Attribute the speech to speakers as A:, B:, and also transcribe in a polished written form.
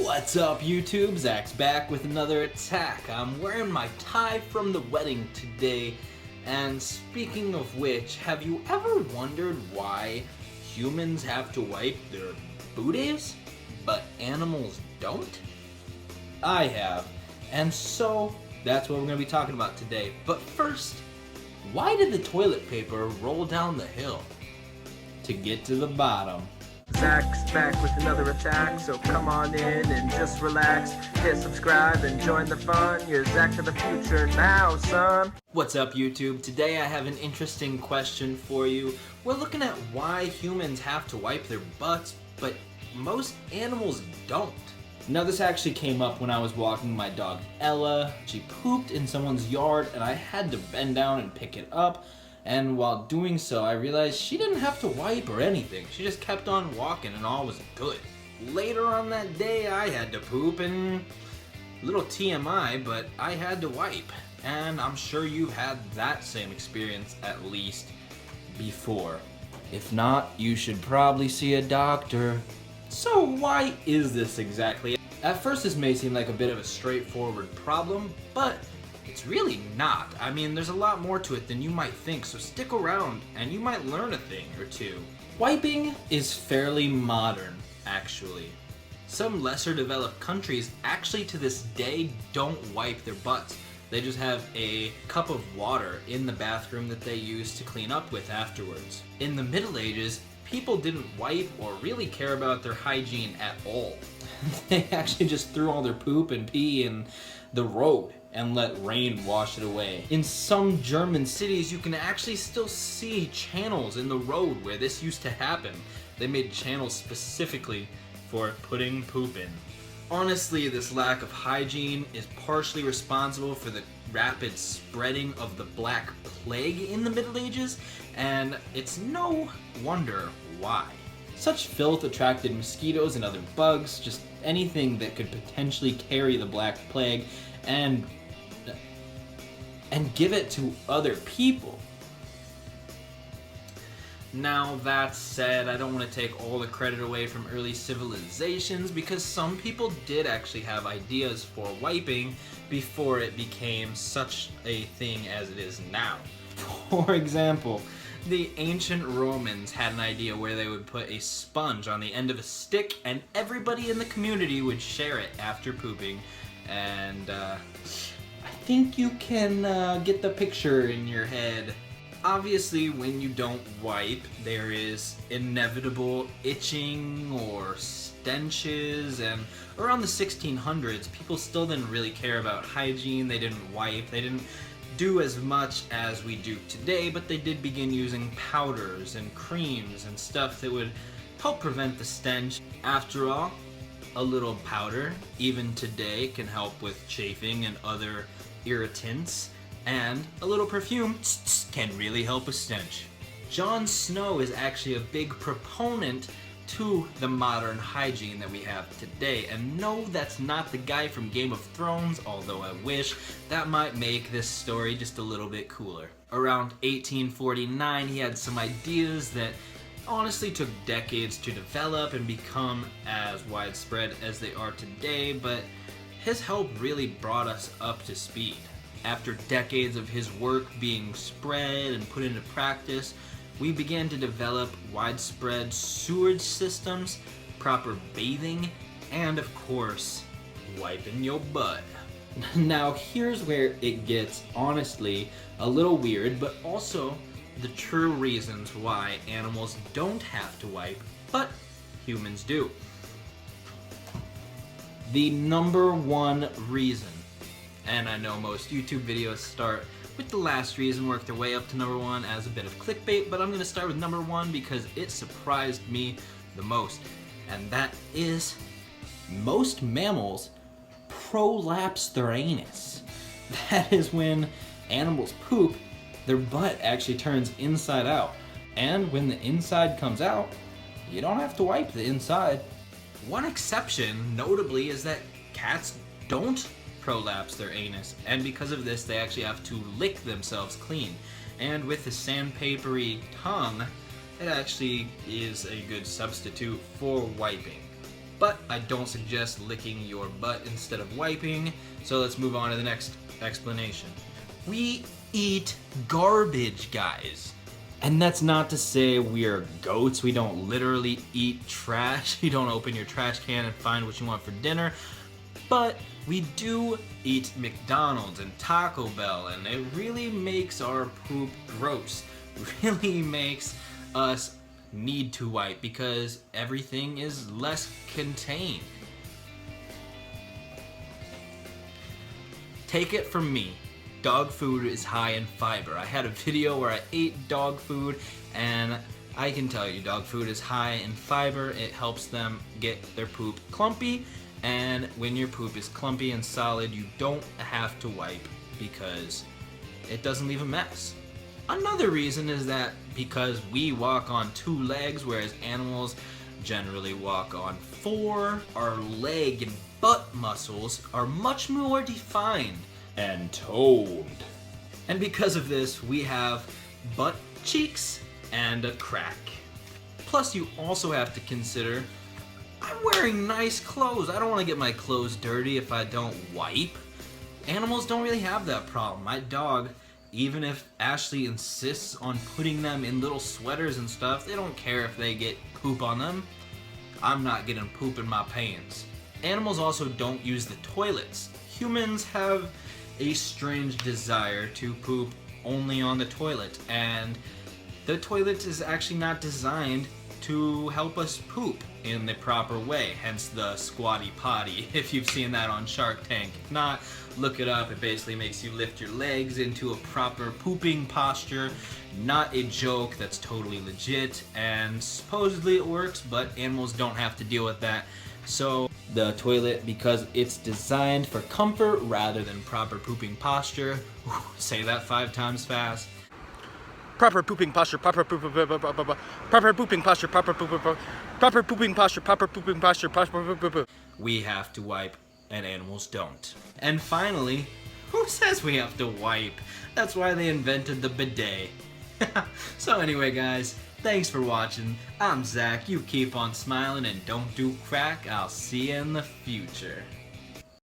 A: What's up, YouTube? Zach's back with another attack. I'm wearing my tie from the wedding today, and speaking of which, have you ever wondered why humans have to wipe their booties, but animals don't? I have, and so that's what we're going to be talking about today. But first, why did the toilet paper roll down the hill? To get to the bottom.
B: Zach's back with another attack, so come on in and just relax. Hit subscribe and join the fun. You're Zach to the future now, son.
A: What's up, YouTube? Today I have an interesting question for you. We're looking at why humans have to wipe their butts, but most animals don't. Now, this actually came up when I was walking my dog Ella. She pooped in someone's yard and I had to bend down and pick it up. And while doing so, I realized she didn't have to wipe or anything. She just kept on walking and all was good. Later on that day, I had to poop, and little TMI, but I had to wipe. And I'm sure you've had that same experience at least before. If not, you should probably see a doctor. So why is this exactly? At first, this may seem like a bit of a straightforward problem, but it's really not. I mean, there's a lot more to it than you might think, so stick around and you might learn a thing or two. Wiping is fairly modern, actually. Some lesser developed countries actually to this day don't wipe their butts. They just have a cup of water in the bathroom that they use to clean up with afterwards. In the Middle Ages, people didn't wipe or really care about their hygiene at all. They actually just threw all their poop and pee in the road and let rain wash it away. In some German cities, you can actually still see channels in the road where this used to happen. They made channels specifically for putting poop in. Honestly, this lack of hygiene is partially responsible for the rapid spreading of the Black Plague in the Middle Ages, and it's no wonder why. Such filth attracted mosquitoes and other bugs, just anything that could potentially carry the Black Plague, and give it to other people. Now, that said, I don't want to take all the credit away from early civilizations, because some people did actually have ideas for wiping before it became such a thing as it is now. For example, the ancient Romans had an idea where they would put a sponge on the end of a stick and everybody in the community would share it after pooping. And I think you can get the picture in your head. Obviously, when you don't wipe, there is inevitable itching or stenches, and around the 1600s, people still didn't really care about hygiene. They didn't wipe, they didn't do as much as we do today, but they did begin using powders and creams and stuff that would help prevent the stench. After all, a little powder, even today, can help with chafing and other irritants, and a little perfume can really help a stench. Jon Snow is actually a big proponent to the modern hygiene that we have today, and no, that's not the guy from Game of Thrones, although I wish. That might make this story just a little bit cooler. Around 1849, he had some ideas that honestly took decades to develop and become as widespread as they are today, but his help really brought us up to speed. After decades of his work being spread and put into practice, we began to develop widespread sewage systems, proper bathing, and of course, wiping your butt. Now, here's where it gets, honestly, a little weird, but also the true reasons why animals don't have to wipe, but humans do. The number one reason, and I know most YouTube videos start with the last reason, work their way up to number one as a bit of clickbait, but I'm going to start with number one because it surprised me the most, and that is most mammals prolapse their anus. That is when animals poop, their butt actually turns inside out, and when the inside comes out, you don't have to wipe the inside. One exception, notably, is that cats don't prolapse their anus, and because of this, they actually have to lick themselves clean. And with the sandpapery tongue, it actually is a good substitute for wiping. but I don't suggest licking your butt instead of wiping. So let's move on to the next explanation. We eat garbage, guys. And that's not to say we are goats. We don't literally eat trash. You don't open your trash can and find what you want for dinner. But we do eat McDonald's and Taco Bell, and it really makes our poop gross. Really makes us need to wipe because everything is less contained. Take it from me. Dog food is high in fiber. I had a video where I ate dog food, and I can tell you dog food is high in fiber. It helps them get their poop clumpy, and when your poop is clumpy and solid, you don't have to wipe because it doesn't leave a mess. Another reason is that because we walk on 2 legs, whereas animals generally walk on 4, our leg and butt muscles are much more defined and toned. And because of this, we have butt cheeks and a crack. Plus, you also have to consider, I'm wearing nice clothes. I don't want to get my clothes dirty if I don't wipe. Animals don't really have that problem. My dog, even if Ashley insists on putting them in little sweaters and stuff, they don't care if they get poop on them. I'm not getting poop in my pants. Animals also don't use the toilets. Humans have a strange desire to poop only on the toilet, and the toilet is actually not designed to help us poop in the proper way, hence the squatty potty, if you've seen that on Shark Tank. If not, look it up. It basically makes you lift your legs into a proper pooping posture. Not a joke, that's totally legit, and supposedly it works, but animals don't have to deal with that. So the toilet, because it's designed for comfort rather than proper pooping posture, say that 5 times fast.
B: Proper pooping posture, proper pooping posture, proper pooping posture, proper pooping posture, proper poop.
A: We have to wipe, and animals don't. And finally, who says we have to wipe? That's why they invented the bidet. So anyway, guys, thanks for watching. I'm Zach. You keep on smiling and don't do crack. I'll see you in the future.